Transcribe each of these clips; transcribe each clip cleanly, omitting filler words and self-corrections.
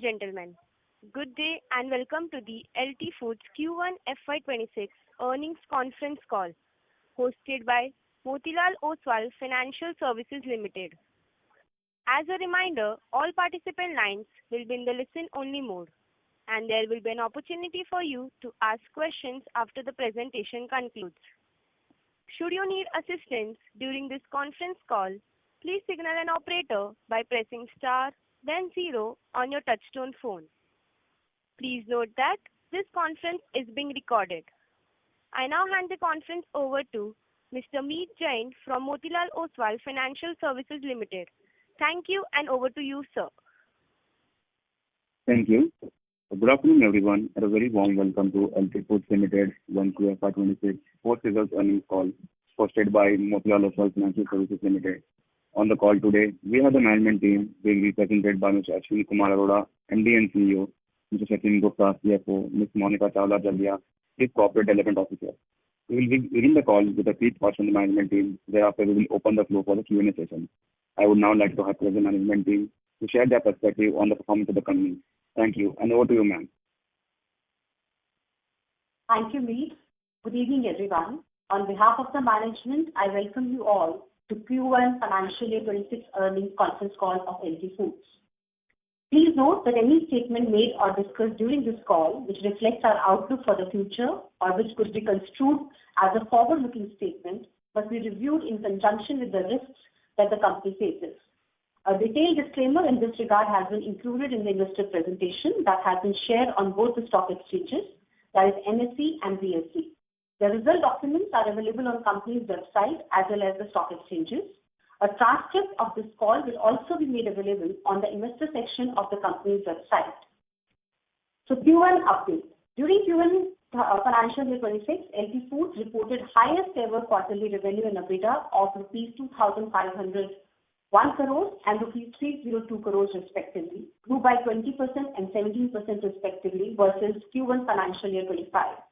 gentlemen, good day and welcome to the LT Foods Q1 FY2026 earnings conference call hosted by Motilal Oswal Financial Services Limited. As a reminder, all participant lines will be in the listen-only mode, and there will be an opportunity for you to ask questions after the presentation concludes. Should you need assistance during this conference call, please signal an operator by pressing star then 0 on your touchtone phone. Please note that this conference is being recorded. I now hand the conference over to Mr. Meet Jain from Motilal Oswal Financial Services Limited. Thank you, and over to you, sir. Thank you. Good afternoon, everyone, and a very warm welcome to LT Foods Limited 1Q FY2026 post-results earnings call hosted by Motilal Oswal Financial Services Limited. On the call today, we have the management team being represented by Mr. Ashwini Kumar Arora, MD and CEO, Mr. Sachin Gupta, CFO, Ms. Monica Chawla Jallia, Chief Corporate Development Officer. We will begin the call with a brief thoughts from the management team. Thereafter, we will open the floor for the Q&A session. I would now like to have the management team to share their perspective on the performance of the company. Thank you, and over to you, ma'am. Thank you, Meet. Good evening, everyone. On behalf of the management, I welcome you all to Q1 Financial Year 26 earnings conference call of LT Foods. Please note that any statement made or discussed during this call which reflects our outlook for the future or which could be construed as a forward-looking statement must be reviewed in conjunction with the risks that the company faces. A detailed disclaimer in this regard has been included in the investor presentation that has been shared on both the stock exchanges, that is NSE and BSE. The result documents are available on company's website as well as the stock exchanges. A transcript of this call will also be made available on the investor section of the company's website. So Q1 update. During Q1 Financial Year 26, LT Foods reported highest ever quarterly revenue and EBITDA of rupees 2,501 crores and rupees 302 crores respectively, grew by 20% and 17% respectively versus Q1 Financial Year 25.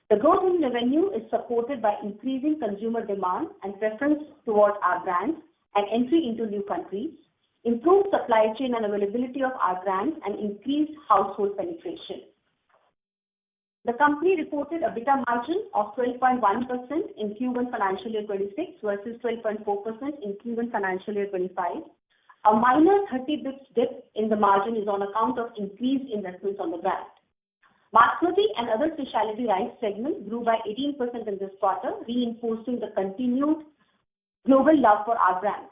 The growth in revenue is supported by increasing consumer demand and preference towards our brands and entry into new countries, improved supply chain and availability of our brands, and increased household penetration. The company reported a EBITDA margin of 12.1% in Q1 Financial Year 26 versus 12.4% in Q1 Financial Year 25. A minor 30 bps dip in the margin is on account of increased investments on the brand. Basmati and other specialty rice segment grew by 18% in this quarter, reinforcing the continued global love for our brands.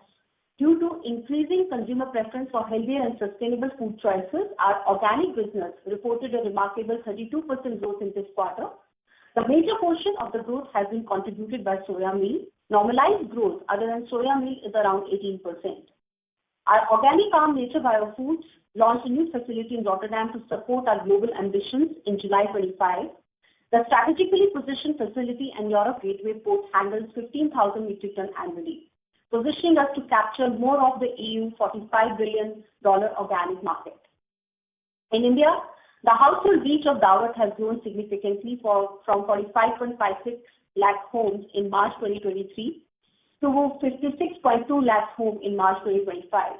Due to increasing consumer preference for healthier and sustainable food choices, our organic business reported a remarkable 32% growth in this quarter. The major portion of the growth has been contributed by soya meal. Normalized growth other than soya meal is around 18%. Our organic arm Nature Bio Foods launched a new facility in Rotterdam to support our global ambitions in July 25. The strategically positioned facility and Europe Gateway Port handles 15,000 metric ton annually, positioning us to capture more of the EU $45 billion organic market. In India, the household reach of Daawat has grown significantly from 45.56 lakh homes in March 2023 to 56.2 lakh homes in March 2025.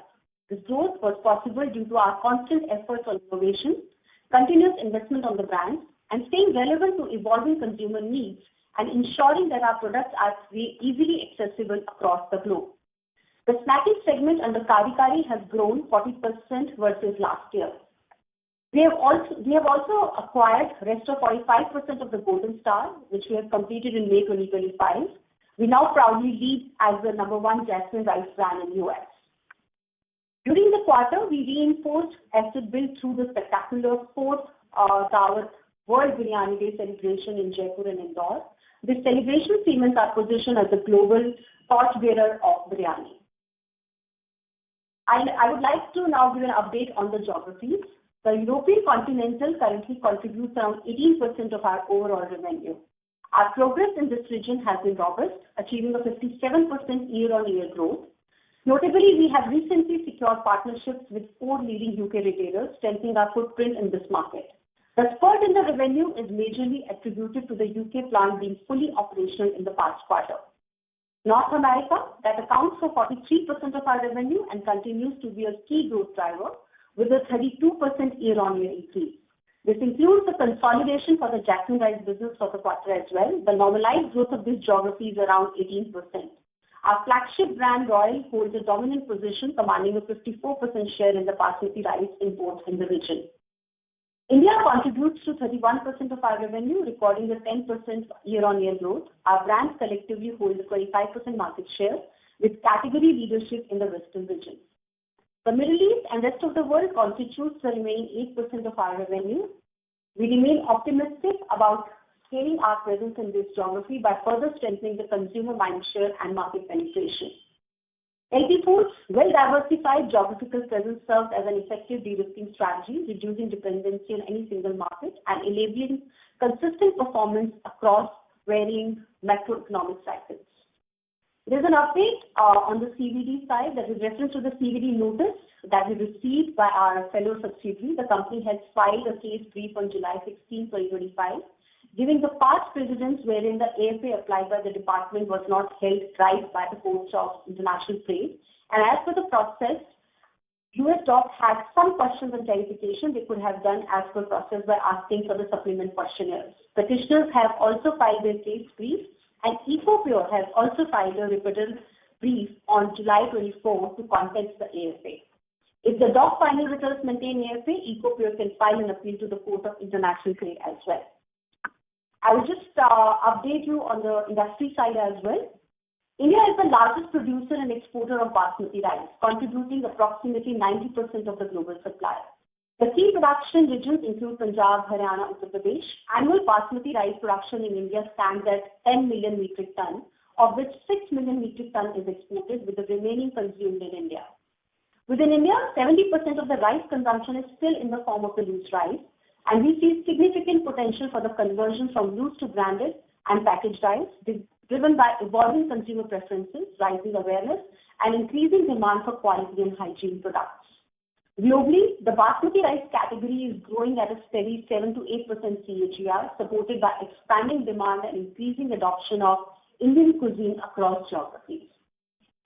This growth was possible due to our constant efforts on innovation, continuous investment on the brand, and staying relevant to evolving consumer needs and ensuring that our products are easily accessible across the globe. The snacking segment under Kari Kari has grown 40% versus last year. We have also acquired rest of 45% of the Golden Star, which we have completed in May 2025. We now proudly lead as the #1 jasmine rice brand in US. During the quarter, we reinforced asset build through the spectacular 4th Daawat World Biryani Day celebration in Jaipur and Indore. This celebration cements our position as the global torchbearer of biryani. I would like to now give an update on the geographies. The European continental currently contributes around 18% of our overall revenue. Our progress in this region has been robust, achieving a 57% year-on-year growth. Notably, we have recently secured partnerships with 4 leading UK retailers, strengthening our footprint in this market. The spurt in the revenue is majorly attributed to the UK plant being fully operational in the past quarter. North America, that accounts for 43% of our revenue and continues to be a key growth driver, with a 32% year-on-year increase. This includes the consolidation for the Jackson Rice business for the quarter as well. The normalized growth of this geography is around 18%. Our flagship brand Royal holds a dominant position, commanding a 54% share in the basmati rice imports in the region. India contributes to 31% of our revenue, recording a 10% year-on-year growth. Our brands collectively hold a 25% market share, with category leadership in the western region. The Middle East and rest of the world constitutes the remaining 8% of our revenue. We remain optimistic about scaling our presence in this geography by further strengthening the consumer mindshare and market penetration. LT Foods' well-diversified geographical presence serves as an effective de-risking strategy, reducing dependency on any single market and enabling consistent performance across varying macroeconomic cycles. There is an update on the CVD side, that is reference to the CVD notice that we received by our fellow subsidiary. The company has filed a case brief on July 16, 2025, giving the past precedents wherein the AFA applied by the department was not held right by the courts of international trade. And as per the process, US DOC had some questions and clarification they could have done as per process by asking for the supplement questionnaires. Petitioners have also filed their case brief, and EcoPure has also filed a rebuttal brief on July 24 to contest the AFA. If the DOC final results maintain AFA, EcoPure can file an appeal to the Court of International Trade as well. I will just update you on the industry side as well. India is the largest producer and exporter of basmati rice, contributing approximately 90% of the global supply. The key production regions include Punjab, Haryana, Uttar Pradesh. Annual basmati rice production in India stands at 10 million metric tons, of which 6 million metric tons is exported, with the remaining consumed in India. Within India, 70% of the rice consumption is still in the form of the loose rice, and we see significant potential for the conversion from loose to branded and packaged rice, driven by evolving consumer preferences, rising awareness, and increasing demand for quality and hygiene products. Globally, the basmati rice category is growing at a steady 7 to 8% CAGR, supported by expanding demand and increasing adoption of Indian cuisine across geographies.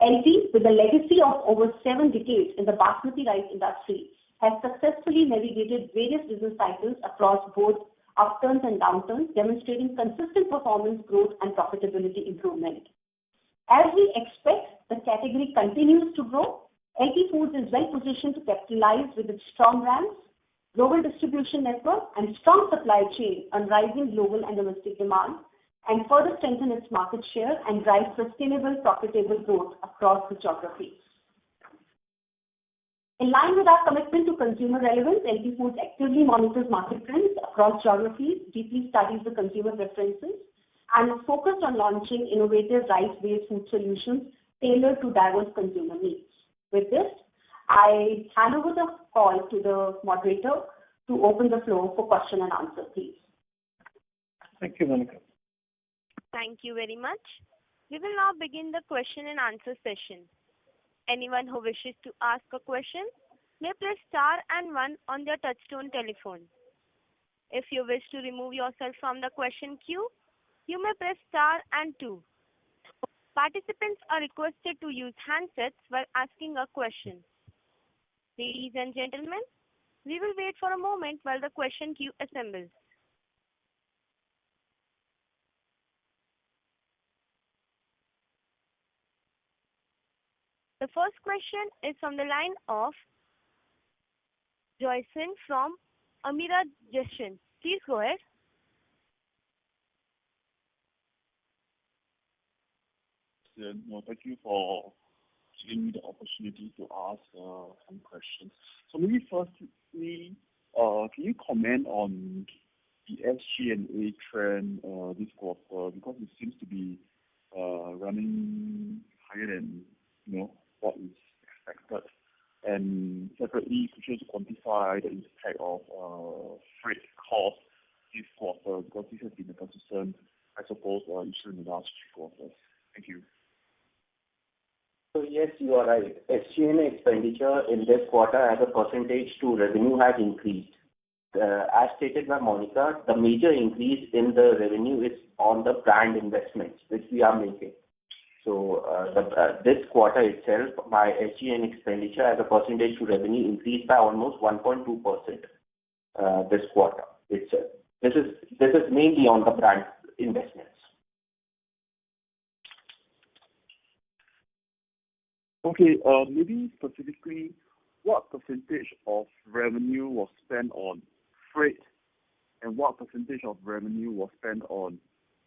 LT, with a legacy of over 7 decades in the basmati rice industry, has successfully navigated various business cycles across both upturns and downturns, demonstrating consistent performance growth and profitability improvement. As we expect the category continues to grow, LT Foods is well positioned to capitalize with its strong brands, global distribution network, and strong supply chain on rising global and domestic demand, and further strengthen its market share and drive sustainable, profitable growth across the geographies. In line with our commitment to consumer relevance, LT Foods actively monitors market trends across geographies, deeply studies the consumer preferences, and is focused on launching innovative rice-based food solutions tailored to diverse consumer needs. With this, I hand over the call to the moderator to open the floor for question and answer, please. Thank you, Monica. Thank you very much. We will now begin the question and answer session. Anyone who wishes to ask a question may press star and 1 on their touchtone telephone. If you wish to remove yourself from the question queue, you may press star and 2. Participants are requested to use handsets while asking a question. Ladies and gentlemen, we will wait for a moment while the question queue assembles. The first question is from the line of Joyson from Amira Jashan. Please go ahead. Thank you for giving me the opportunity to ask some questions. So maybe firstly, can you comment on the SG&A trend this quarter, because it seems to be running higher than what is expected, and separately, could you quantify the impact of freight costs this quarter, because this has been a consistent, I suppose, issue in the last 3 quarters. Thank you. So yes, you are right. SG&A expenditure in this quarter as a percentage to revenue has increased. As stated by Monica, the major increase in the revenue is on the brand investments which we are making. So this quarter itself, my SG&A expenditure as a percentage to revenue increased by almost 1.2% this quarter itself. This is mainly on the brand investments. Okay, maybe specifically, what percentage of revenue was spent on freight, and what percentage of revenue was spent on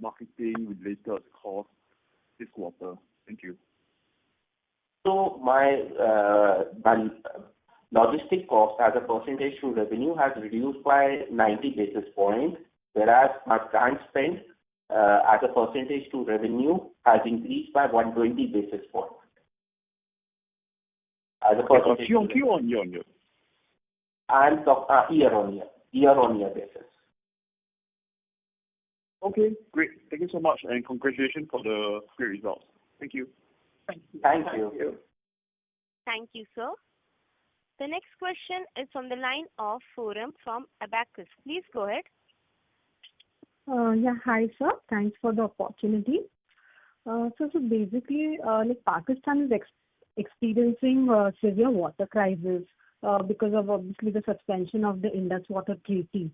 marketing-related costs this quarter? Thank you. So my logistic cost as a percentage to revenue has reduced by 90 basis points, whereas my brand spend as a percentage to revenue has increased by 120 basis points. As a percentage Q on year. And year-on-year basis. Okay, great. Thank you so much, and congratulations for the great results. Thank you. Thank you. Thank you, sir. The next question is from the line of Forum from Abacus. Please go ahead. Hi, sir. Thanks for the opportunity. So basically, like Pakistan is experiencing severe water crisis because of obviously the suspension of the Indus Water Treaty.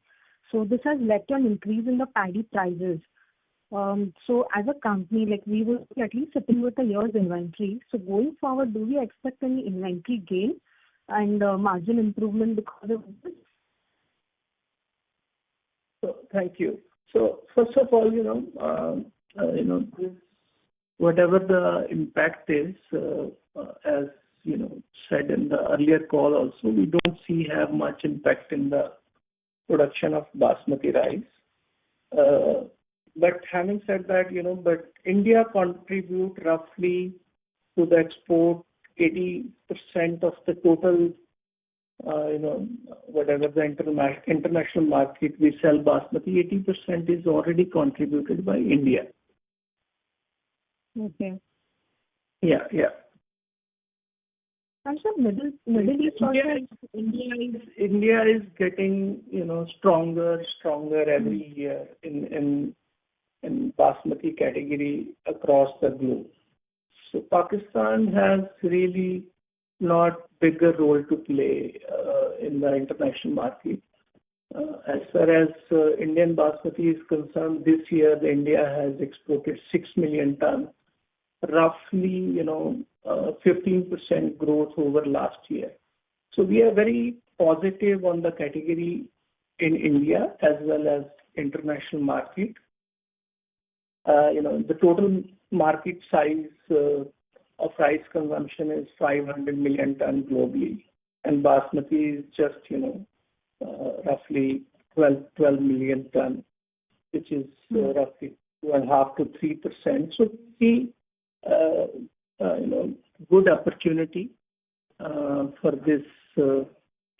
So this has led to an increase in the paddy prices. So as a company, like we will be at least sitting with a year's inventory. So going forward, do we expect any inventory gain and margin improvement because of this? So thank you. So first of all, whatever the impact is, as said in the earlier call also, we don't have much impact in the production of basmati rice. But having said that, but India contribute roughly to the export 80% of the total, whatever the international market we sell basmati, 80% is already contributed by India. Okay. Yeah. And so Middle East also. India is getting stronger every year in basmati category across the globe. So Pakistan has really not bigger role to play in the international market. As far as Indian basmati is concerned, this year India has exported 6 million tons, roughly 15% growth over last year. So we are very positive on the category in India as well as international market. The total market size of rice consumption is 500 million ton globally, and basmati is just roughly 12 million ton, which is roughly 2.5 to 3%. So we good opportunity for this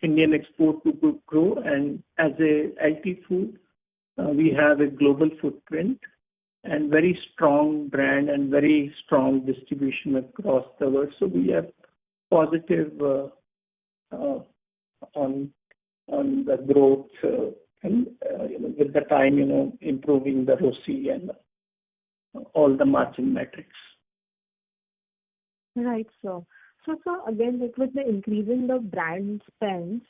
Indian export to grow, and as a LT Food, we have a global footprint and very strong brand and very strong distribution across the world. So we are positive on the growth and with the time improving the ROCE and all the margin metrics. Right, so again, like with the increase in the brand spends,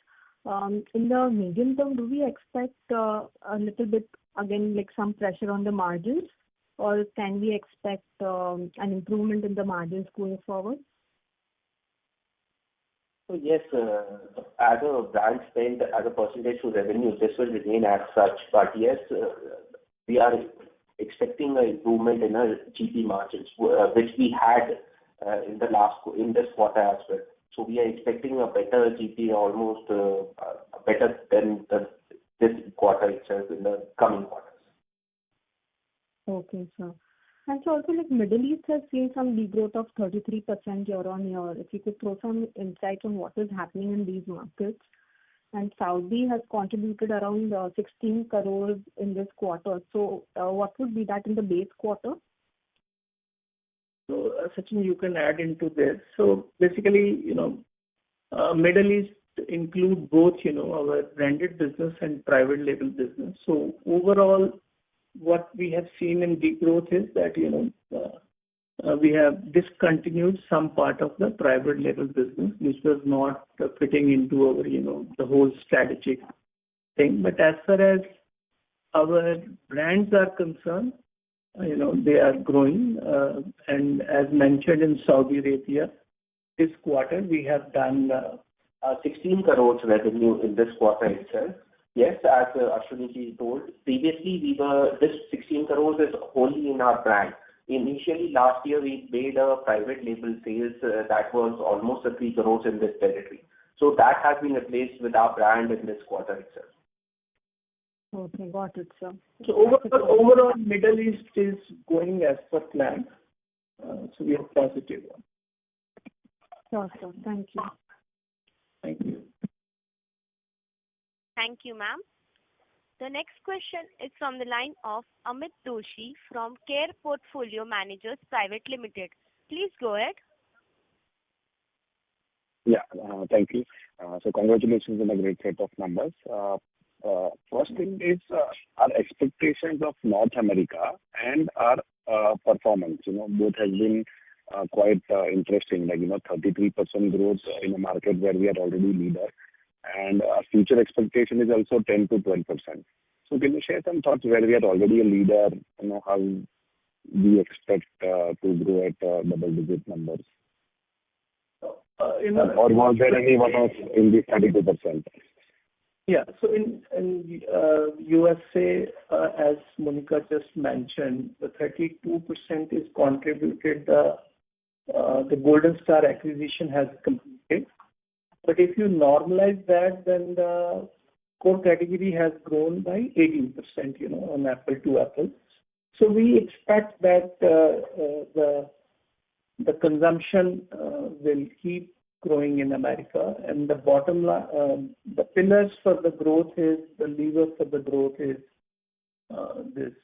in the medium term, do we expect a little bit again like some pressure on the margins, or can we expect an improvement in the margins going forward? So yes, as a brand spend as a percentage to revenue, this will remain as such. But yes, we are expecting an improvement in our GP margins, which we had in this quarter as well. So we are expecting a better GP, almost better than this quarter itself in the coming quarters. Okay, sir. And so also like Middle East has seen some degrowth of 33% year on year. If you could throw some insight on what is happening in these markets. And Saudi has contributed around 16 crores in this quarter. So what would be that in the base quarter? So Sachin, you can add into this. So basically, Middle East include both, our branded business and private label business. So overall, what we have seen in degrowth is that, we have discontinued some part of the private label business, which was not fitting into our, the whole strategic thing. But as far as our brands are concerned, they are growing. And as mentioned in Saudi Arabia, this quarter we have done 16 crores revenue in this quarter itself. Yes, as Ashwini told, previously this 16 crores is only in our brand. Initially, last year we made a private label sales that was almost 3 crores in this territory. So that has been replaced with our brand in this quarter itself. Okay, got it, sir. So overall, Middle East is going as per plan. So we are positive. Sure, sir. Thank you. Thank you. Thank you, ma'am. The next question is from the line of Amit Doshi from Care Portfolio Managers Private Limited. Please go ahead. Yeah, thank you. So congratulations on a great set of numbers. First thing is our expectations of North America and our performance. Both has been quite interesting, 33% growth in a market where we are already leader. And our future expectation is also 10 to 12%. So can you share some thoughts where we are already a leader, how we expect to grow at double-digit numbers? Or was there any one-off in the 32%? Yeah, so in USA, as Monica just mentioned, the 32% is contributed. The Golden Star acquisition has completed. But if you normalize that, then the core category has grown by 18%, on apple to apple. So we expect that the consumption will keep growing in America, and the bottom line, the pillars for the growth is, the lever for the growth is this,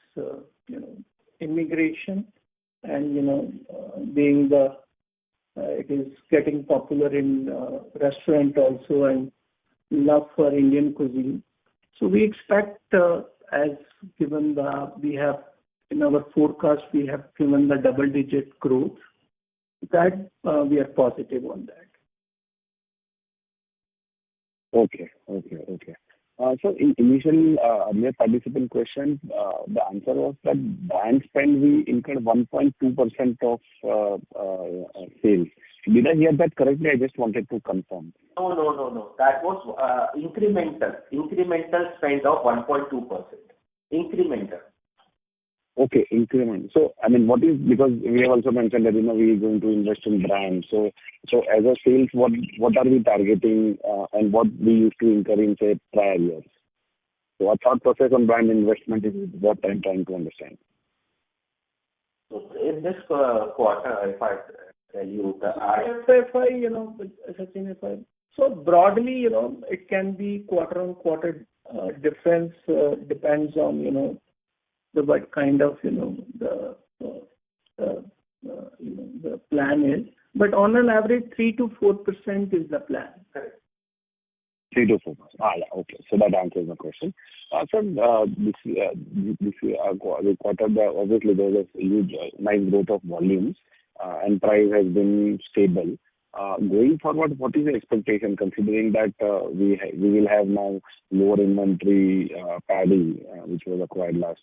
immigration, and being it is getting popular in restaurant also, and love for Indian cuisine. So we expect, as given we have in our forecast, we have given the double-digit growth, that we are positive on that. Okay. So in initial earlier participant question, the answer was that brand spend we incurred 1.2% of sales. Did I hear that correctly? I just wanted to confirm. No. That was incremental spend of 1.2%. Incremental. Okay, increment. So, what is, because we have also mentioned that, we are going to invest in brands. So as a sales, what are we targeting and what we used to incur in, say, prior years? So our thought process on brand investment is what I'm trying to understand. So in this quarter, if I tell you so broadly, it can be quarter-on-quarter difference, depends on, the what kind of the plan is, but on an average 3 to 4% is the plan. Correct. 3 to 4%. Yeah, okay. So that answers the question. Sir, this quarter, obviously there was a huge, nice growth of volumes, and price has been stable. Going forward, what is the expectation, considering that we will have now lower inventory paddy, which was acquired last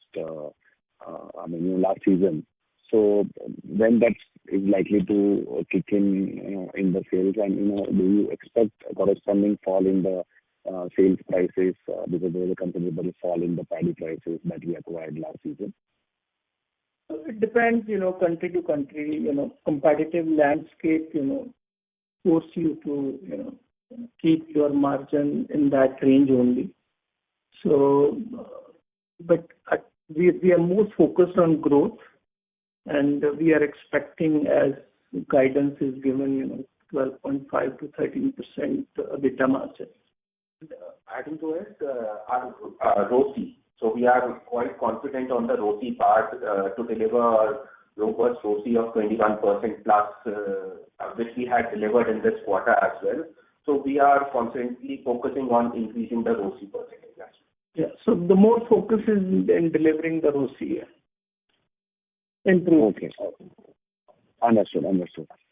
season. So when that is likely to kick in, in the sales, and do you expect a corresponding fall in the sales prices because there was a considerable fall in the paddy prices that we acquired last season? It depends, country to country, competitive landscape, force you to, keep your margin in that range only. So, but we are more focused on growth, and we are expecting, as guidance is given, 12.5 to 13% EBITDA margin. Adding to it, our ROCE. So we are quite confident on the ROCE part to deliver robust ROCE of 21% plus, which we had delivered in this quarter as well. So we are constantly focusing on increasing the ROCE percentage. Yeah. So the more focus is in delivering the ROCE. Improve. Okay. Understood.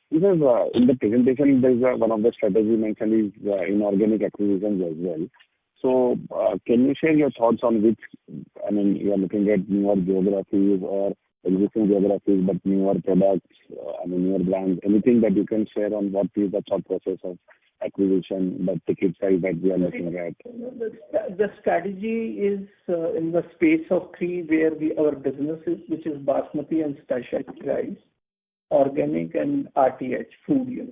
Because in the presentation, there's one of the strategy mentioned is inorganic acquisitions as well. So, can you share your thoughts on which, I mean, you are looking at newer geographies or existing geographies, but newer products, newer brands, anything that you can share on what is the thought process of acquisition, the ticket size that we are looking at? The strategy is in the space of three where our business is, which is basmati and specialty rice, organic and RTH food.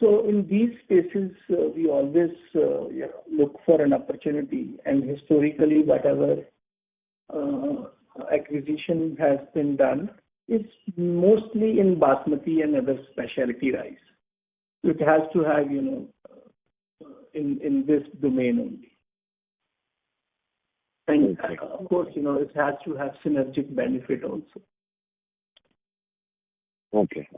So in these spaces, we always look for an opportunity, and historically, whatever acquisition has been done is mostly in basmati and other specialty rice. It has to have, in this domain only. And of course, it has to have synergic benefit also. Okay.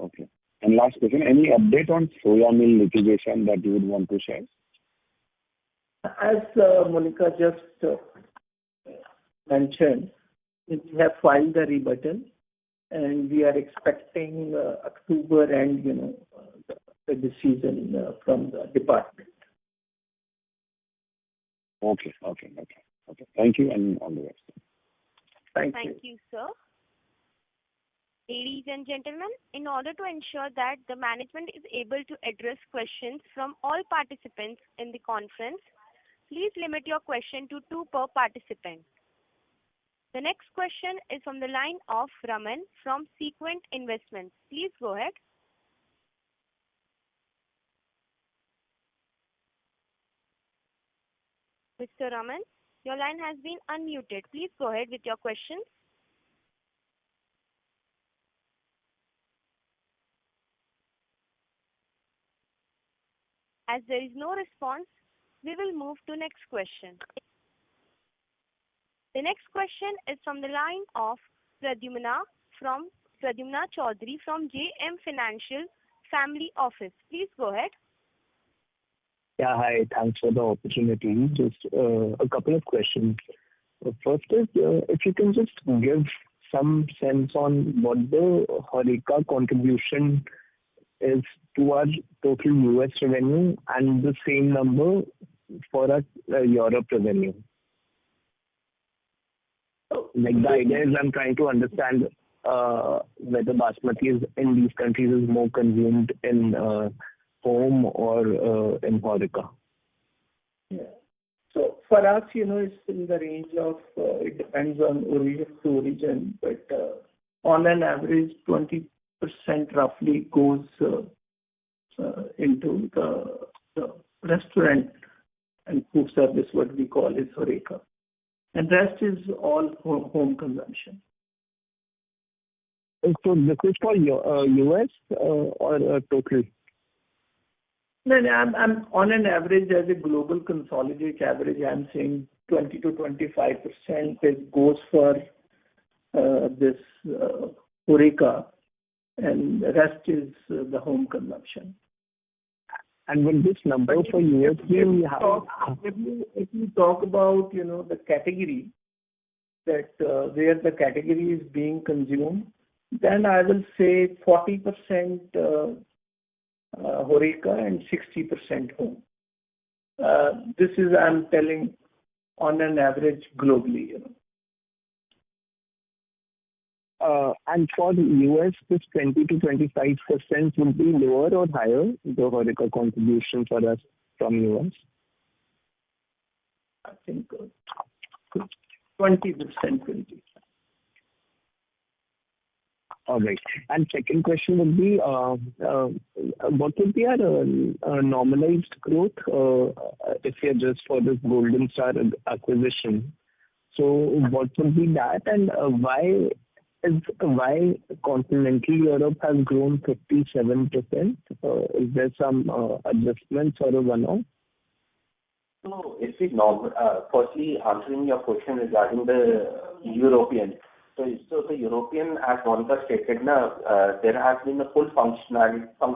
And last question, any update on soya meal litigation that you would want to share? As Monica just mentioned, we have filed the rebuttal, and we are expecting October and the decision from the department. Okay. Thank you, and all the best. Thank you, sir. Ladies and gentlemen, in order to ensure that the management is able to address questions from all participants in the conference, please limit your question to 2 per participant. The next question is from the line of Raman from Sequent Investments. Please go ahead. Mr. Raman, your line has been unmuted. Please go ahead with your question. As there is no response, we will move to next question. The next question is from the line of Pradyumna Chaudhary from JM Financial Family Office. Please go ahead. Yeah, hi. Thanks for the opportunity. Just a couple of questions. First is, if you can just give some sense on what the HoReCa contribution is to our total US revenue and the same number for our Europe revenue. Like the idea is I'm trying to understand whether basmati is in these countries is more consumed in home or in HoReCa. Yeah. So for us, it's in the range of, it depends on origin to origin, but on an average, 20% roughly goes into the restaurant and food service, what we call is HoReCa. And rest is all home consumption. So this is for US or total? No, I'm on an average as a global consolidated average. I'm saying 20 to 25% goes for this HoReCa, and the rest is the home consumption. And will this number for US be if you talk about the category that where the category is being consumed, then I will say 40% HoReCa and 60% home. This is, I'm telling, on an average globally. And for the US, this 20 to 25% will be lower or higher, the HoReCa contribution for us from US? I think 20% will be. All right. And second question would be, what would be our normalized growth if we adjust for this Golden Star acquisition? So what would be that, and why continental Europe has grown 57%? Is there some adjustments or a one-off? So if we firstly answering your question regarding the European. So the European, as Monica stated, there has been a full functioning of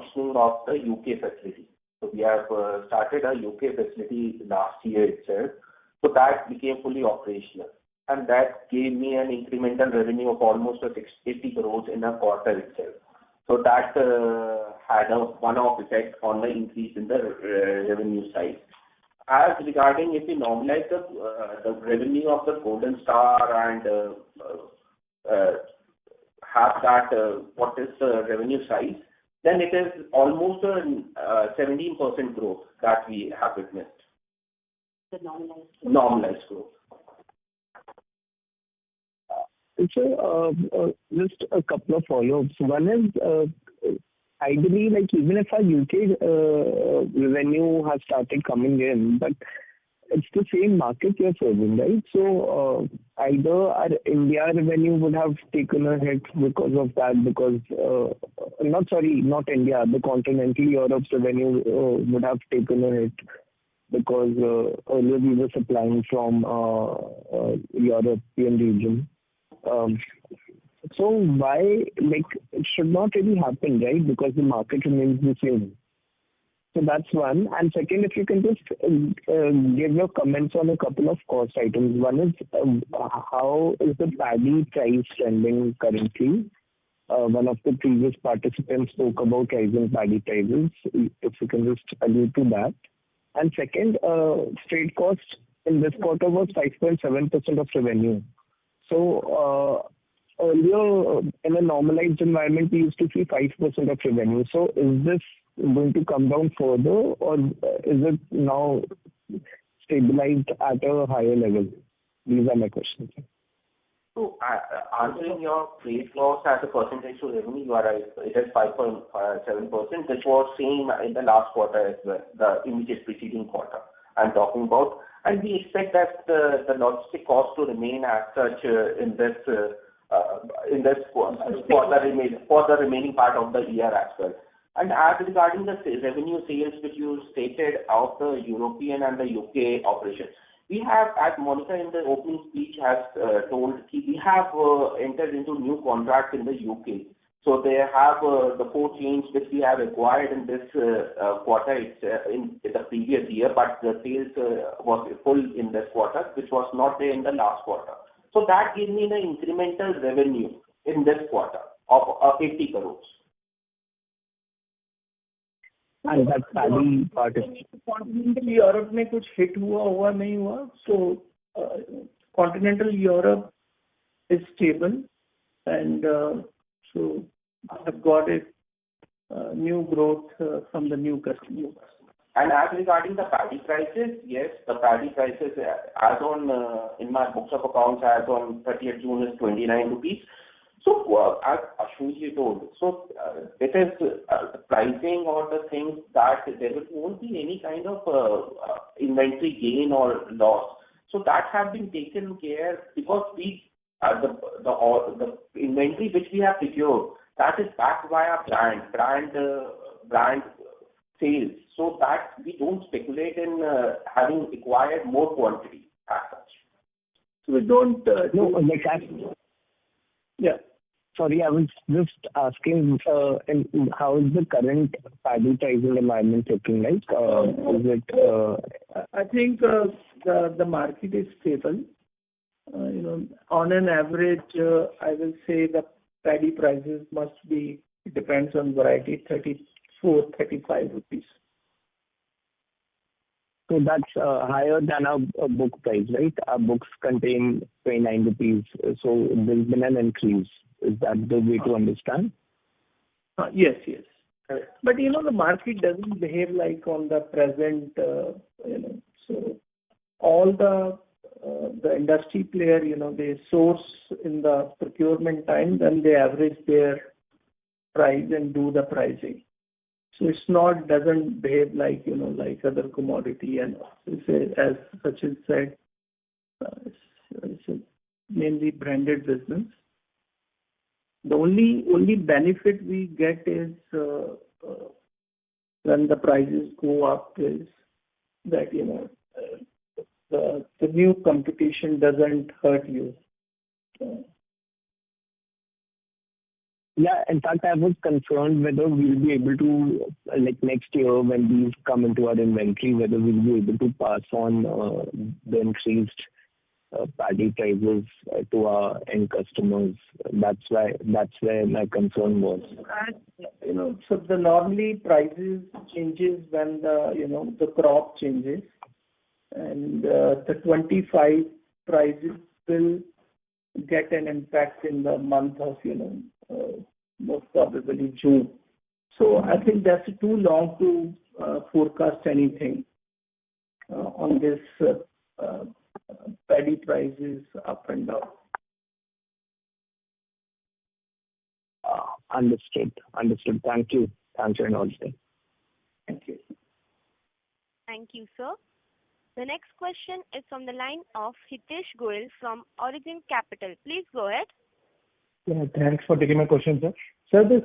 the UK facility. So we have started a UK facility last year itself. So that became fully operational. And that gave me an incremental revenue of almost 80 crores in a quarter itself. So that had a one-off effect on the increase in the revenue side. As regarding if we normalize the revenue of the Golden Star and have that what is the revenue size, then it is almost a 17% growth that we have witnessed. The Normalized growth. So, just a couple of follow-ups. One is, ideally, like even if our UK revenue has started coming in, but it's the same market you're serving, right? So, either our India revenue would have taken a hit because of that, because, not India, the continental Europe's revenue would have taken a hit because earlier we were supplying from European region. So why, like, it should not really happen, right? Because the market remains the same. So that's one. And second, if you can just give your comments on a couple of cost items. One is, how is the paddy price trending currently? One of the previous participants spoke about rising paddy prices. If you can just allude to that. And second, freight cost in this quarter was 5.7% of revenue. So earlier, in a normalized environment, we used to see 5% of revenue. So is this going to come down further, or is it now stabilized at a higher level? These are my questions. So, answering your freight cost as a percentage to revenue, you are right. It is 5.7%. This was same in the last quarter as well, the immediate preceding quarter I'm talking about. And we expect that the logistic cost to remain as such in this for the remaining part of the year as well. And as regarding the revenue sales which you stated of the European and the UK operations, we have, as Monica in the opening speech has told, we have entered into new contracts in the UK. So they have the 4 chains which we have acquired in this quarter in the previous year, but the sales was full in this quarter, which was not there in the last quarter. So that gave me the incremental revenue in this quarter of 80 crores. And that paddy part is... Continental Europe में कुछ hit हुआ नहीं हुआ. So continental Europe is stable, and so I have got a new growth from the new customers. And as regarding the paddy prices, yes, the paddy prices as on in my books of accounts as on 30th June is 29 rupees. So as Ashwini told, so it is the pricing or the things that there won't be any kind of inventory gain or loss. So that have been taken care because we the inventory which we have secured, that is backed by our brand sales, so that we don't speculate in having acquired more quantity as such. So we don't yeah. Sorry, I was just asking, how is the current paddy pricing environment looking like? Is it? I think the market is stable. On an average, I will say the paddy prices must be, it depends on variety, 34-35 rupees. So that's higher than our book price, right? Our books contain 29 rupees. So there's been an increase. Is that the way to understand? Yes. But the market doesn't behave like on the present, so all the industry player, they source in the procurement time, then they average their price and do the pricing. So it's doesn't behave like, like other commodity, and as Sachin said, it's a mainly branded business. The only benefit we get is when the prices go up is that, the new competition doesn't hurt you. Yeah, in fact, I was concerned whether we'll be able to, like next year when these come into our inventory, whether we'll be able to pass on the increased paddy prices to our end customers. That's where my concern was. So the normally prices changes when the crop changes, and the 25 prices will get an impact in the month of most probably June. So I think that's too long to forecast anything on this paddy prices up and down. Understood. Thank you. Thank you and all that. Thank you. Thank you, sir. The next question is from the line of Hitesh Goel from Origin Capital. Please go ahead. Yeah, thanks for taking my question, sir. Sir, this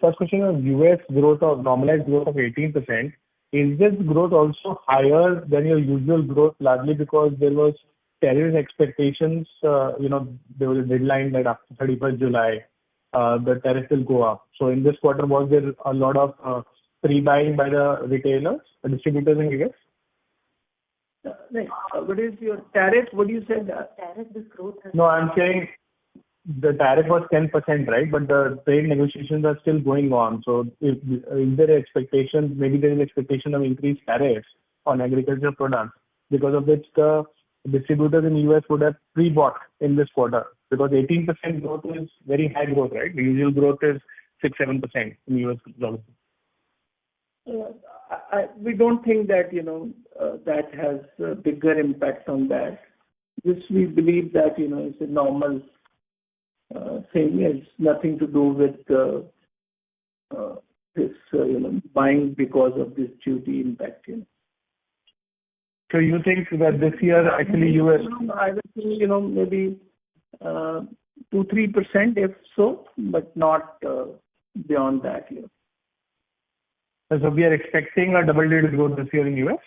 first question of US growth or normalized growth of 18%. Is this growth also higher than your usual growth, largely because there was tariff expectations? There was a deadline that after 31st July, the tariff will go up. So in this quarter, was there a lot of pre-buying by the retailers, the distributors in US? What is your tariff? What do you say? Tariff, this growth? No, I'm saying the tariff was 10%, right? But the trade negotiations are still going on. So is there expectation, maybe there is expectation of increased tariffs on agricultural products, because of which the distributors in US would have pre-bought in this quarter? Because 18% growth is very high growth, right? The usual growth is 6-7% in US dollars. We don't think that that has a bigger impact on that. This we believe that is a normal thing. It's nothing to do with this buying because of this duty impact. So you think that this year actually US? I would think maybe 2-3% if so, but not beyond that. So we are expecting a double-digit growth this year in US?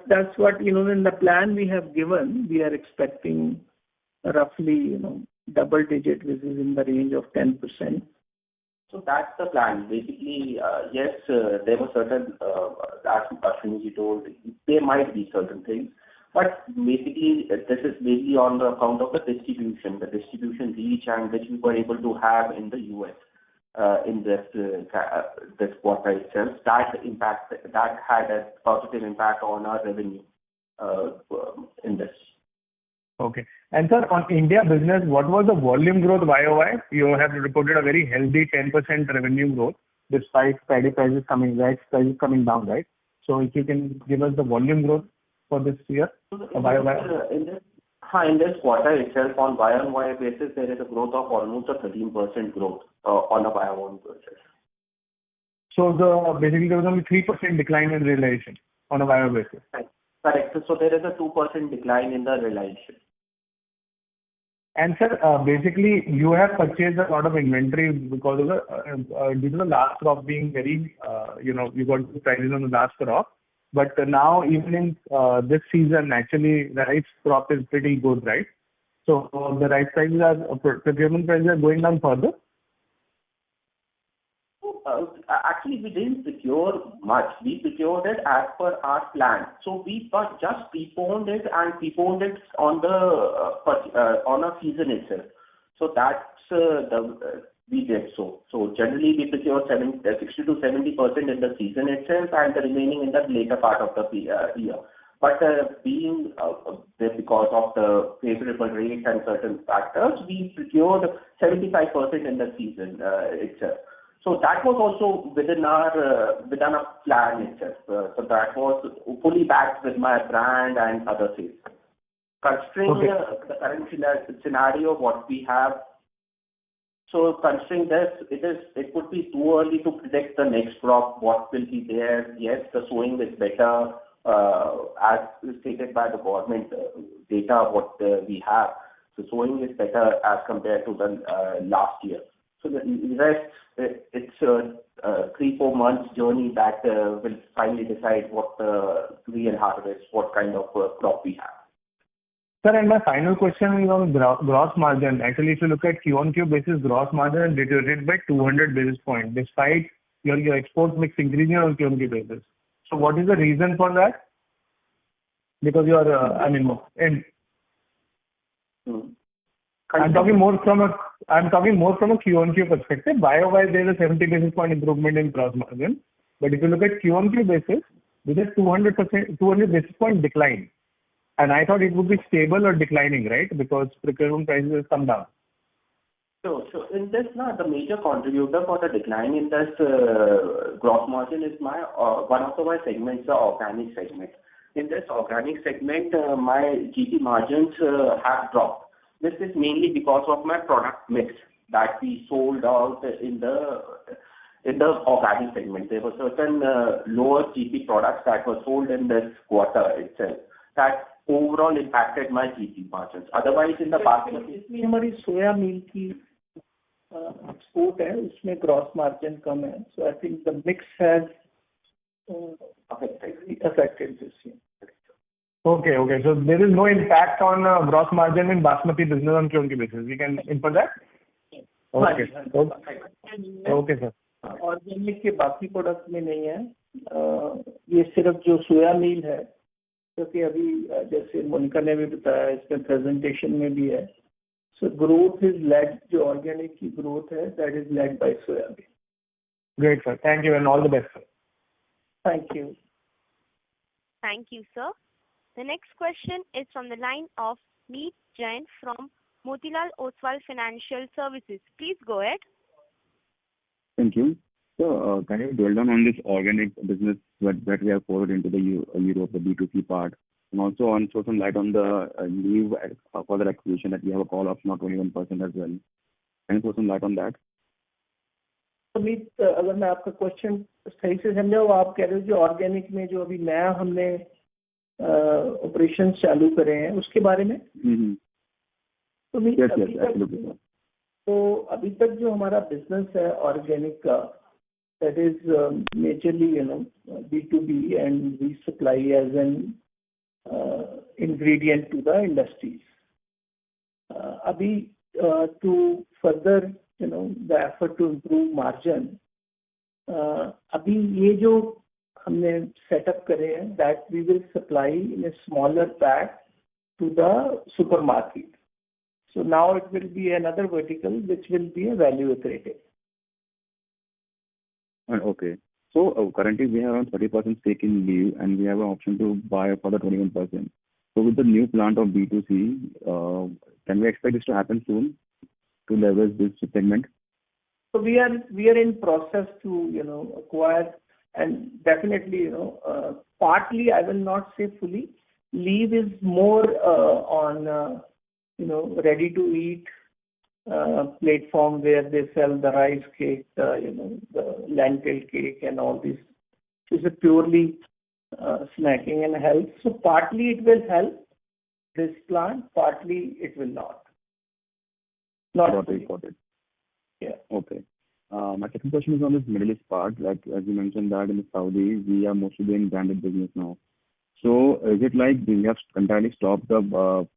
That's what in the plan we have given. We are expecting roughly double-digit, which is in the range of 10%. So that's the plan. Basically, yes, there were certain, as Ashwini told, there might be certain things. But basically, this is basically on the account of the distribution reach and which we were able to have in the US in this quarter itself. That had a positive impact on our revenue in this. Okay. And sir, on India business, what was the volume growth YOY? You have reported a very healthy 10% revenue growth despite paddy prices coming down, right? So if you can give us the volume growth for this year, YOY. In this quarter itself, on YOY basis, there is a growth of almost a 13% growth on a YOY basis. So basically there was only 3% decline in realization on a YOY basis. Correct. So there is a 2% decline in the realization. And sir, basically you have purchased a lot of inventory because of due to the last crop being very, you got the prices on the last crop. But now even in this season, actually the rice crop is pretty good, right? So the rice prices procurement prices are going down further? Actually, we didn't procure much. We procured it as per our plan. So we just preponed it on a season itself. So that's we did so. So generally we procure 60 to 70% in the season itself and the remaining in the later part of the year. But being because of the favorable rates and certain factors, we procured 75% in the season itself. So that was also within our plan itself. So that was fully backed with my brand and other things. Considering the current scenario, what we have. So considering this, it would be too early to predict the next crop, what will be there. Yes, the sowing is better, as stated by the government data, what we have. So sowing is better as compared to the last year. So the rest, it's a 3-4 months journey that will finally decide what the real harvest, what kind of crop we have. Sir, and my final question is on gross margin. Actually, if you look at Q-on-Q basis, gross margin deteriorated by 200 basis points, despite your export mix increasing on Q-on-Q basis. So what is the reason for that? Because you are, I'm talking more from a Q-on-Q perspective. YOY, there is a 70 basis point improvement in gross margin. But if you look at Q-on-Q basis, there is 200 basis point decline. And I thought it would be stable or declining, right? Because procurement prices have come down. So in this, the major contributor for the decline in this gross margin is one of my segments, the organic segment. In this organic segment, my GP margins have dropped. This is mainly because of my product mix that we sold out in the organic segment. There were certain lower GP products that were sold in this quarter itself that overall impacted my GP margins. Otherwise, in the basmati, इसमें हमारी सोया मील की export है, उसमें gross margin कम है. So I think the mix has affected this year. Okay. So there is no impact on gross margin in basmati business on Q-on-Q basis. We can infer that? Okay. Okay, sir. Organic के बाकी product में नहीं है. ये सिर्फ जो सोया मील है, क्योंकि अभी जैसे मोनिका ने भी बताया, इसमें प्रेजेंटेशन में भी है. So growth is led, जो ऑर्गेनिक की ग्रोथ है, that is led by soya meal. Great, sir. Thank you and all the best, sir. Thank you. Thank you, sir. The next question is from the line of Meet Jain from Motilal Oswal Financial Services. Please go ahead. Thank you. So, can you dwell down on this organic business that we have forward into the Europe, the B2C part, and also throw some light on the new further acquisition that we have a call option of 21% as well. Can you throw some light on that? मीत, अगर मैं आपका question सही से समझा, वो आप कह रहे हो जो ऑर्गेनिक में जो अभी नया हमने ऑपरेशन चालू करे हैं उसके बारे में. तो मीत, अभी तक जो हमारा बिजनेस है ऑर्गेनिक का, that is majorly B2B, and we supply as an ingredient to the industries. Abhi to further the effort to improve margin, abhi ye jo हमने सेटअप करे हैं, that we will supply in a smaller pack to the supermarket. So now it will be another vertical which will be a value accretive. Okay. So currently we have around 30% stake in Leave, and we have an option to buy for the 21%. So with the new plant of B2C, can we expect this to happen soon to leverage this segment? So we are in process to acquire, and definitely partly, I will not say fully. Leave is more on ready to eat platform where they sell the rice cake, the lentil cake and all this. It's a purely snacking and health. So partly it will help this plant, partly it will not. Got it. Yeah. Okay. My second question is on this Middle East part. Like as you mentioned that in Saudi, we are mostly doing branded business now. So is it like we have entirely stopped the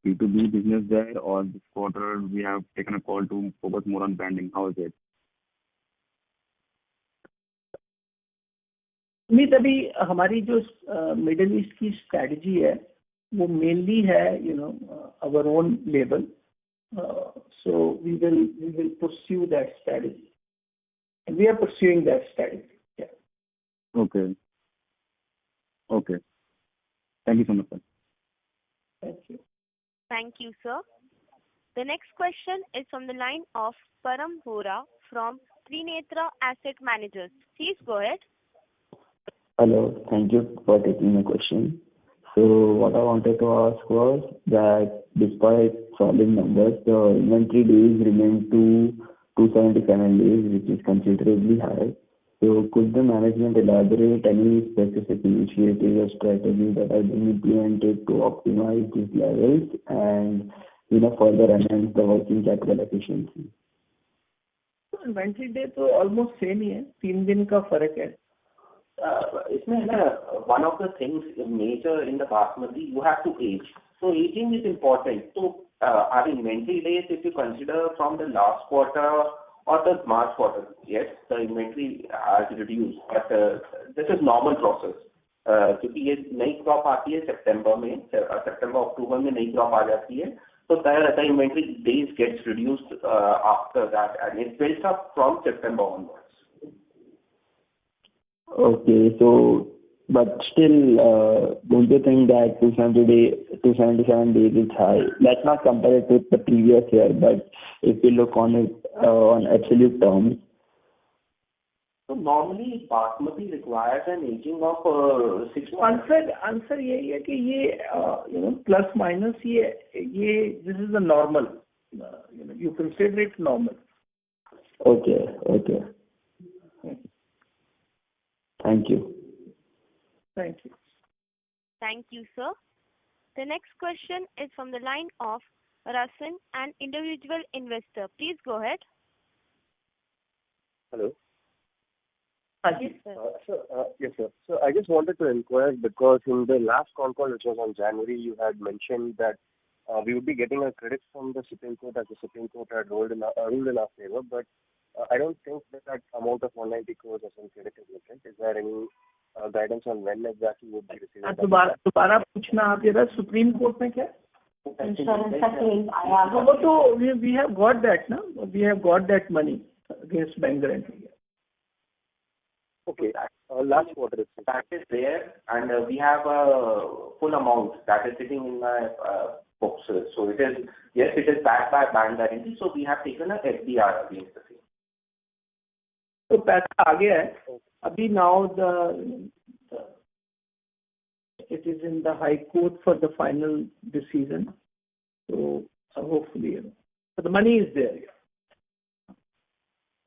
B2B business there, or this quarter we have taken a call to focus more on branding? How is it? मीत, अभी हमारी जो middle east की strategy है वो mainly है our own label. So we will pursue that strategy. And we are pursuing that strategy. Yeah. Okay. Thank you so much, sir. Thank you. Thank you, sir. The next question is from the line of Param Vora from Trinetra Asset Managers. Please go ahead. Hello. Thank you for taking my question. So what I wanted to ask was that despite falling numbers, the inventory days remain to 277 days, which is considerably high. So could the management elaborate any specific initiatives or strategies that have been implemented to optimize these levels and further enhance the working capital efficiency? Inventory day तो almost same ही है, 3 दिन का फर्क है. इसमें one of the things major in the basmati, you have to age. So aging is important. So our inventory days, if you consider from the last quarter or the March quarter, yes, the inventory has reduced, but this is normal process. क्योंकि ये नई crop आती है सितंबर में, सितंबर अक्टूबर में नई crop आ जाती है, so the inventory days gets reduced after that, and it builds up from September onwards. Okay, so but still, don't you think that 277 days is high? Let's not compare it with the previous year, but if we look on it on absolute terms. So normally basmati requires an aging of 6 months. Answer यही है कि ये plus minus ये this is the normal, you consider it normal. Okay. Thank you. Thank you. Thank you, sir. The next question is from the line of Rasan, an individual investor. Please go ahead. Hello. Yes, sir. Yes, sir. So I just wanted to inquire, because in the last con call, which was on January, you had mentioned that we would be getting a credit from the Supreme Court, as the Supreme Court had ruled in our favor, but I don't think that amount of 190 crores has been credited yet, right? Is there any guidance on when exactly we would be receiving that? दोबारा पूछना आप जरा, supreme court में क्या? Insurance का claim आया है. वो तो we have got that, ना? We have got that money against bank guarantee. Okay. Last quarter, that is there, and we have a full amount that is sitting in my books. So it is, yes, it is backed by bank guarantee, so we have taken a FDR against the same. तो पैसा आ गया है अभी. Now it is in the High Court for the final decision, so hopefully, but the money is there.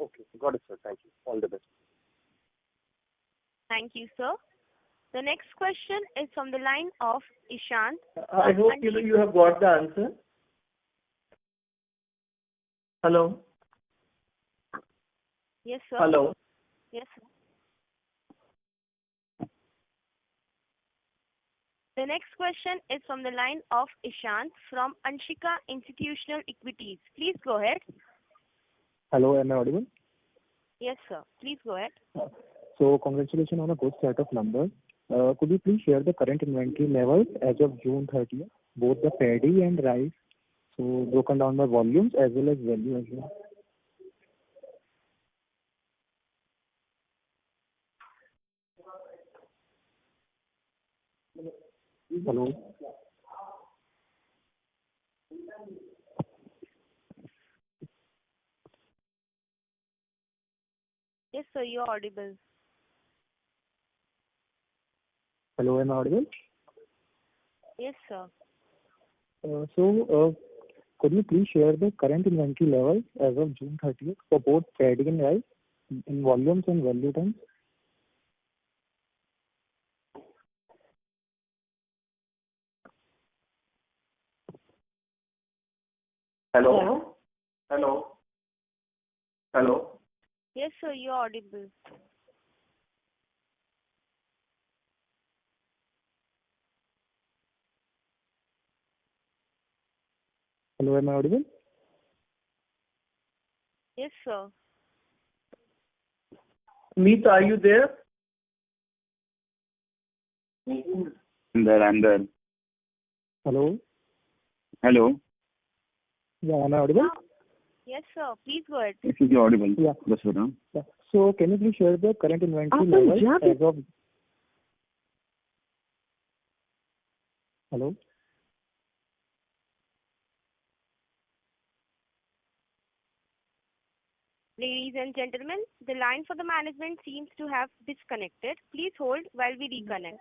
Okay, got it, sir. Thank you. All the best. Thank you, sir. The next question is from the line of Ishant. I hope you have got the answer. Hello. Yes, sir. Hello. Yes, sir. The next question is from the line of Ishant from Anshika Institutional Equities. Please go ahead. Hello, am I audible? Yes, sir. Please go ahead. So, congratulations on a good set of numbers. Could you please share the current inventory levels as of June 30th, both the paddy and rice, so broken down by volumes as well as value as well? Hello. Yes, sir. You're audible. Hello, am I audible? Yes, sir. Could you please share the current inventory levels as of June 30th for both paddy and rice in volumes and value terms? Hello? Hello? Hello? Yes, sir. You're audible. Hello, am I audible? Yes, sir. Meet, are you there? I'm there. Hello. Hello. Yeah, am I audible? Yes, sir. Please go ahead. If you're audible. Yeah. That's what, huh? Yeah. So, can you please share the current inventory levels as of... Hello? Ladies and gentlemen, the line for the management seems to have disconnected. Please hold while we reconnect.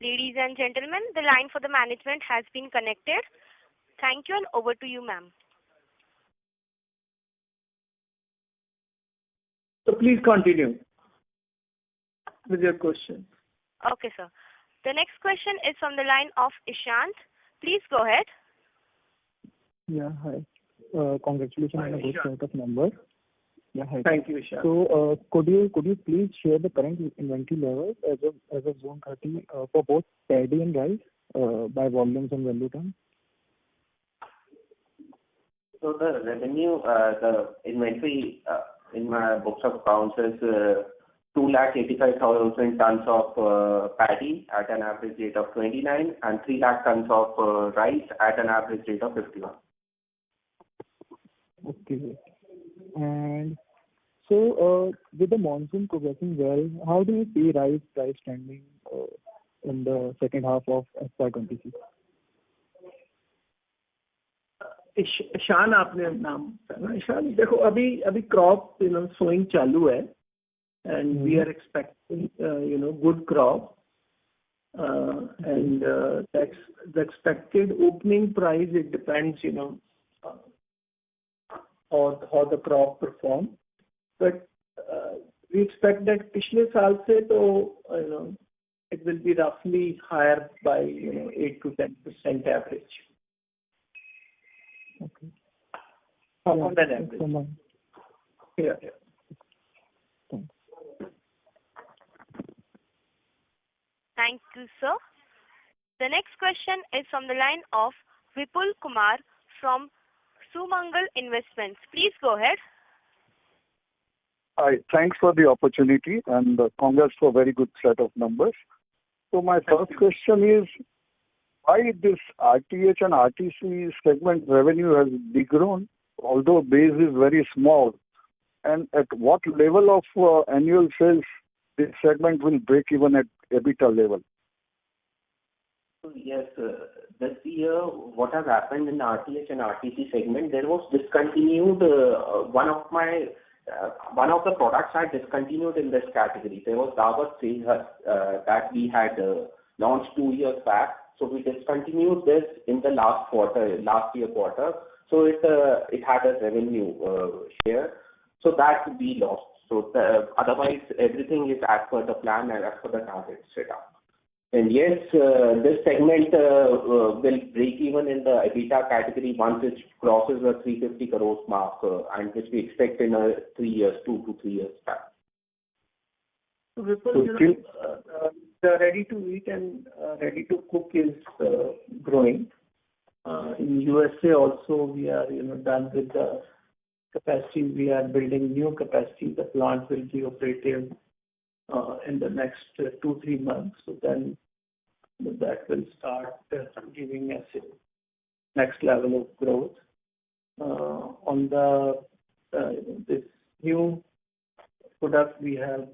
Ladies and gentlemen, the line for the management has been connected. Thank you, and over to you, ma'am. So please continue with your question. Okay, sir. The next question is from the line of Ishant. Please go ahead. Yeah, hi. Congratulations on a good set of numbers. Yeah, hi. Thank you, Ishant. So, could you please share the current inventory levels as of June 30 for both paddy and rice by volumes and value terms? So the revenue, the inventory in my books of accounts is 285,000 tons of paddy at an average rate of 29 and 3 lakh tons of rice at an average rate of 51. Okay. And so, with the monsoon progressing well, how do you see rice price trending in the second half of FY26? Ishan आपने नाम सुना ईशान देखो अभी crop sowing चालू है and we are expecting good crop and that's the expected opening price. It depends how the crop perform, but we expect that पिछले साल से तो it will be roughly higher by 8 to 10% average. Okay. On that average. Yeah. Thanks. Thank you, sir. The next question is from the line of Vipul Kumar from Sumangal Investments. Please go ahead. Hi, thanks for the opportunity and congrats for a very good set of numbers. So my first question is, why this RTH and RTC segment revenue has degrown, although base is very small, and at what level of annual sales this segment will break even at EBITDA level? Yes, this year what has happened in the RTH and RTC segment, there was discontinued one of the products are discontinued in this category. There was Dabur Sehat that we had launched 2 years back. So we discontinued this in the last year quarter. So it had a revenue share. So that we lost. So otherwise everything is as per the plan and as per the target set up. And yes, this segment will break even in the EBITDA category once it crosses the 350 crores mark, and which we expect in 2 to 3 years time. So Vipul, the ready to eat and ready to cook is growing. In USA also we are done with the capacity. We are building new capacity. The plant will be operative in the next 2-3 months. So then that will start giving us a next level of growth. On the this new product we have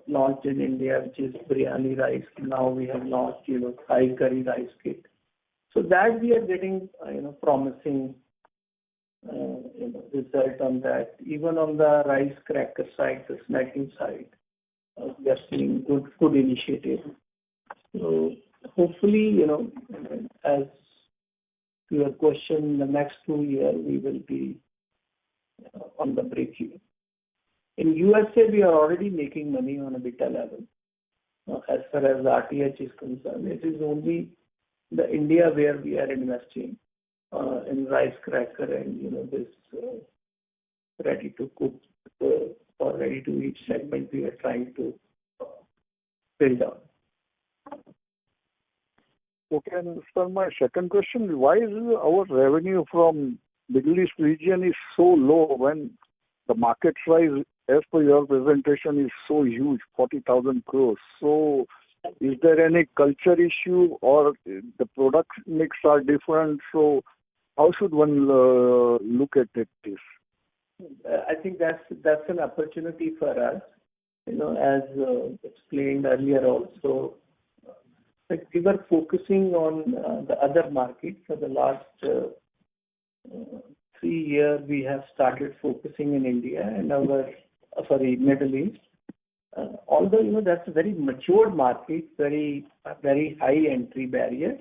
launched in India, which is biryani rice. Now we have launched Thai curry rice kit. So that we are getting promising result on that. Even on the rice cracker side, the snacking side, we are seeing good initiative. So hopefully, as to your question, in the next 2 years we will be on the break even. In USA, we are already making money on a EBITDA level. As far as RTH is concerned, it is only the India where we are investing in rice cracker and this ready to cook or ready to eat segment we are trying to build on. Okay, and sir, my second question, why is our revenue from Middle East region is so low when the market size as per your presentation is so huge, 40,000 crores? So is there any culture issue or the product mix are different? So how should one look at it? This? I think that's an opportunity for us, as explained earlier also. Like we were focusing on the other market for the last 3 years. We have started focusing in India and Middle East. Although, that's a very mature market, very high entry barrier,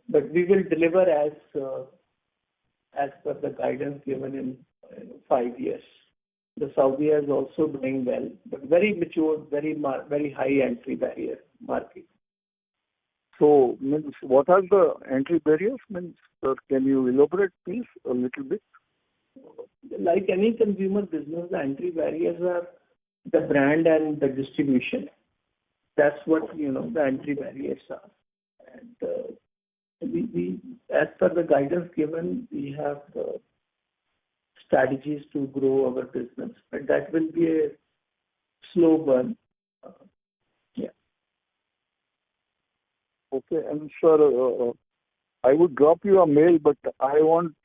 but we will deliver as per the guidance given in 5 years. The Saudi is also doing well, but very mature, very high entry barrier market. So, means what are the entry barriers? Sir, can you elaborate, please, a little bit? Like any consumer business, the entry barriers are the brand and the distribution. That's what the entry barriers are. And we, as per the guidance given, we have strategies to grow our business, but that will be a slow burn. Okay, and sir, I would drop you a mail, but I want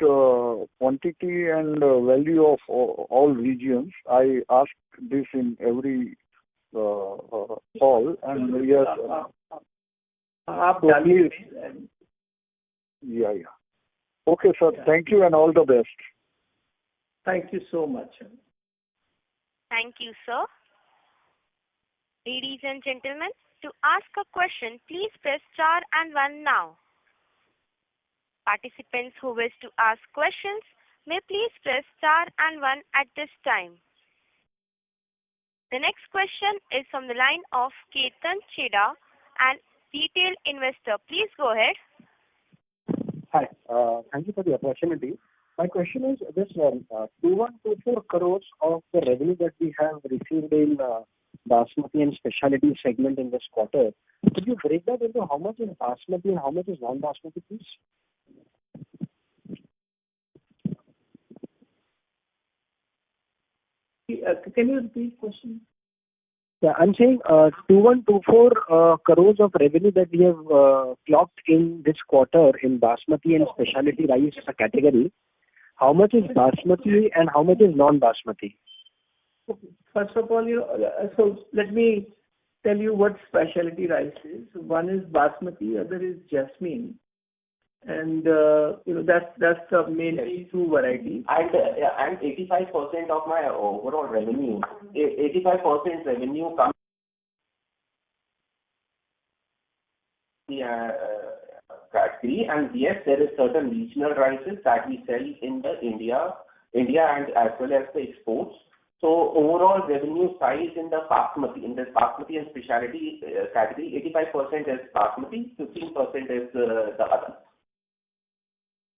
quantity and value of all regions. I ask this in every call, and yes. Yeah. Okay, sir. Yeah. Thank you and all the best. Thank you so much. Thank you, sir. Ladies and gentlemen, to ask a question, please press star and 1 now. Participants who wish to ask questions may please press star and 1 at this time. The next question is from the line of Ketan Cheda, an retail investor. Please go ahead. Hi. Thank you for the opportunity. My question is this 2124 crores of the revenue that we have received in Basmati and Specialty segment in this quarter. Could you break that into how much is Basmati and how much is non-Basmati, please? Can you repeat the question? Yeah, I'm saying 2124 crores of revenue that we have clocked in this quarter in Basmati and Specialty rice category. How much is Basmati and how much is non-Basmati? Okay. First of all, so let me tell you what specialty rice is. One is Basmati, other is Jasmine. And that's the mainly two varieties. And 85% of my overall revenue, 85% revenue comes category. And yes, there is certain regional rices that we sell in the India and as well as the exports. So overall revenue size in the Basmati and Specialty category, 85% is Basmati, 15% is the other.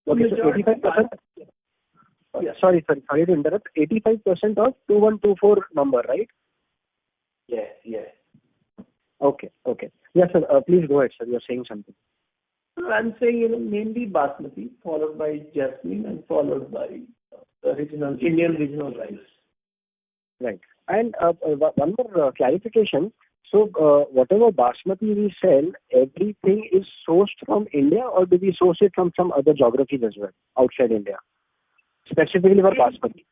Okay, so 85%. Yeah, sorry to interrupt. 85% of 2124 number, right? Yes. Okay. Yes, sir. Please go ahead, sir. You're saying something. I'm saying mainly Basmati, followed by Jasmine, and followed by Indian regional rice. Right. And one more clarification. So whatever Basmati we sell, everything is sourced from India, or do we source it from some other geographies as well outside India, specifically for Basmati?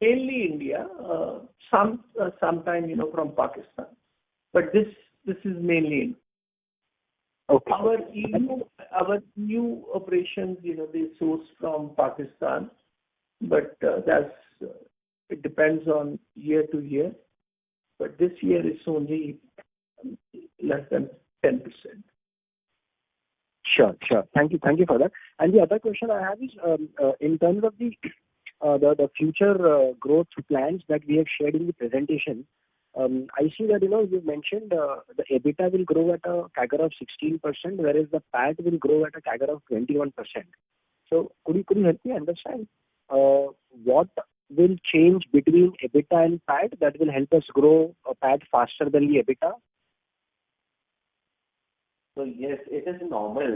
Mainly India, sometime from Pakistan, but this is mainly India. Okay. Our new operations, they source from Pakistan, but it depends on year to year. But this year is only less than 10%. Sure. Thank you for that. And the other question I have is in terms of the future growth plans that we have shared in the presentation. I see that you mentioned the EBITDA will grow at a CAGR of 16%, whereas the PAT will grow at a CAGR of 21%. So could you help me understand what will change between EBITDA and PAT that will help us grow a PAT faster than the EBITDA? So yes, it is normal.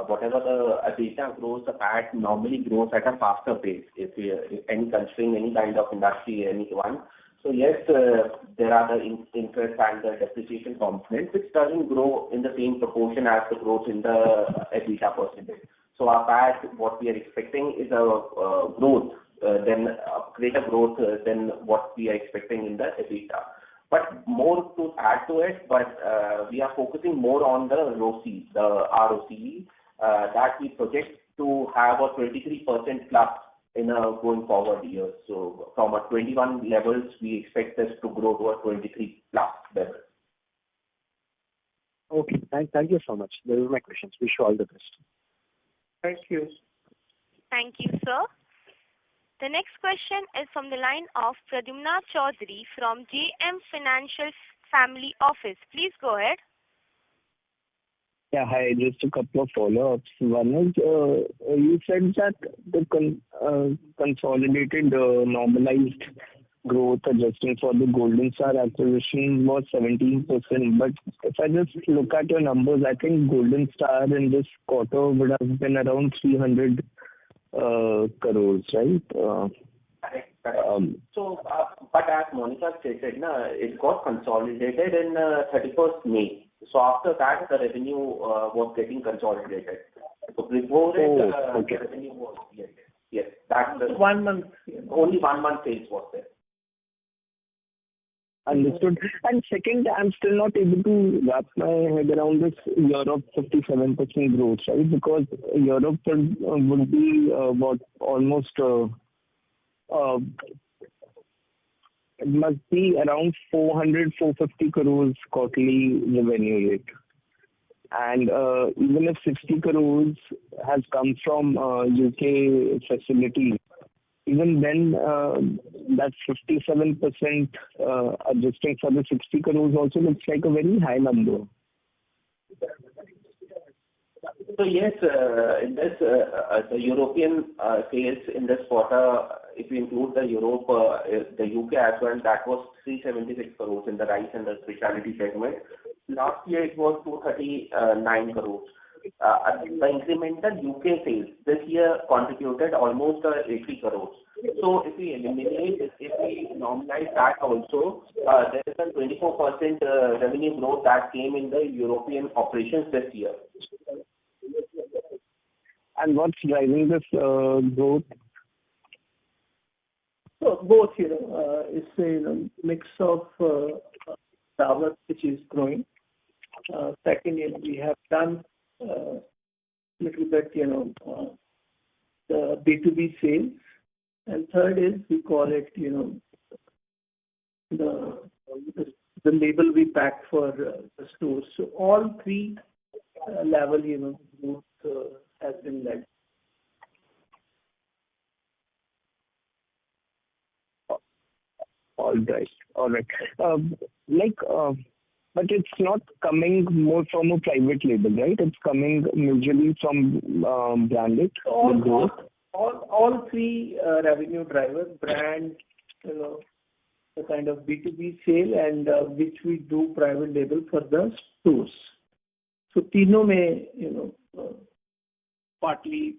Whatever the EBITDA grows, the PAT normally grows at a faster pace. If considering any kind of industry, anyone. So yes, there are the interest and the depreciation components which doesn't grow in the same proportion as the growth in the EBITDA percentage. So our PAT, what we are expecting is a growth, then a greater growth than what we are expecting in the EBITDA. But more to add to it, we are focusing more on the ROCE, the ROCE, that we project to have a 23% plus in going forward years. So from a 21 levels, we expect this to grow to a 23 plus level. Okay. Thank you so much. Those are my questions. Wish you all the best. Thank you. Thank you, sir. The next question is from the line of Pradyumna Chaudhary from JM Financial Family Office. Please go ahead. Yeah, hi. Just a couple of follow-ups. One is, you said that the consolidated normalized growth adjusting for the Golden Star acquisition was 17%. But if I just look at your numbers, I think Golden Star in this quarter would have been around 300 crores, right? Correct. But as Monica stated, it got consolidated in 31st May. So after that, the revenue was getting consolidated. So before it, the revenue was yes. That's the 1 month. Only 1 month sales was there. Understood. And second, I'm still not able to wrap my head around this Europe 57% growth, right? Because Europe would be almost it must be around 450 crores quarterly revenue rate. And even if 60 crores has come from UK facility, even then that 57% adjusting for the 60 crores also looks like a very high number. So yes, in this the European sales in this quarter, if you include the Europe, the UK as well, that was 376 crores in the rice and the specialty segment. Last year it was 239 crores. The incremental UK sales this year contributed almost 80 crores. So if we normalize that also, there is a 24% revenue growth that came in the European operations this year. And what's driving this growth? So both, it's a mix of Davat, which is growing. Second is we have done little bit, the B2B sales. And third is we call it, the label we pack for the stores. So all three level, growth has been led. All right. But it's not coming more from a private label, right? It's coming usually from branded. All three revenue drivers, brand, the kind of B2B sale, and which we do private label for the stores. So तीनों में, partly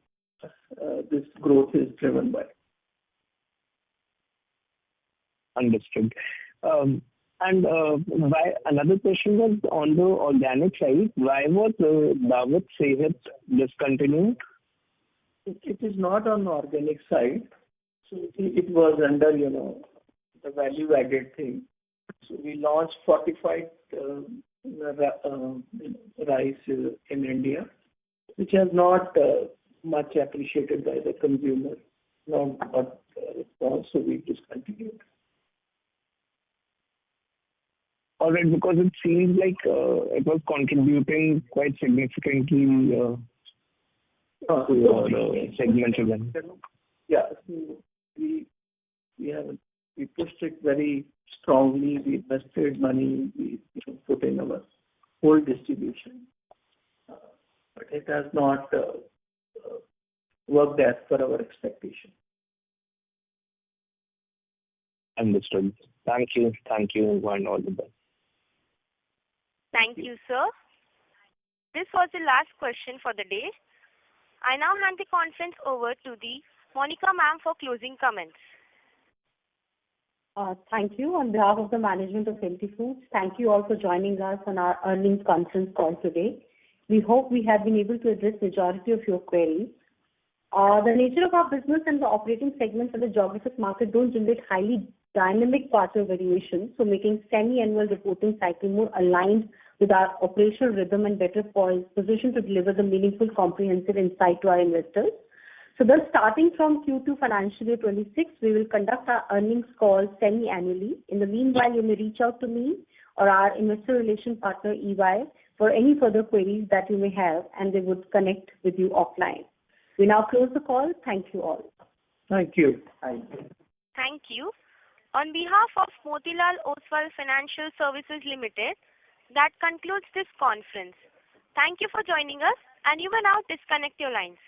this growth is driven by. Understood. And why another question was on the organic side, why was Davat Sehat discontinued? It is not on the organic side. So it was under, the value added thing. So we launched fortified rice in India, which has not much appreciated by the consumer. Not response, so we discontinued. All right, because it seems like it was contributing quite significantly to your segment event. Yeah, so we pushed it very strongly. We invested money. We put in our whole distribution, but it has not worked as per our expectation. Understood. Thank you, and all the best. Thank you, sir. This was the last question for the day. I now hand the conference over to the Monica ma'am for closing comments. Thank you. On behalf of the management of LT Foods, thank you all for joining us on our earnings conference call today. We hope we have been able to address majority of your queries. The nature of our business and the operating segments of the geographic market don't generate highly dynamic quarter variations, so making semi-annual reporting cycle more aligned with our operational rhythm and better position to deliver the meaningful, comprehensive insight to our investors. So thus, starting from Q2 financial year 26, we will conduct our earnings call semi-annually. In the meanwhile, you may reach out to me or our investor relation partner, EY, for any further queries that you may have, and they would connect with you offline. We now close the call. Thank you all. Thank you. Thank you. On behalf of Motilal Oswal Financial Services Limited, that concludes this conference. Thank you for joining us, and you may now disconnect your lines.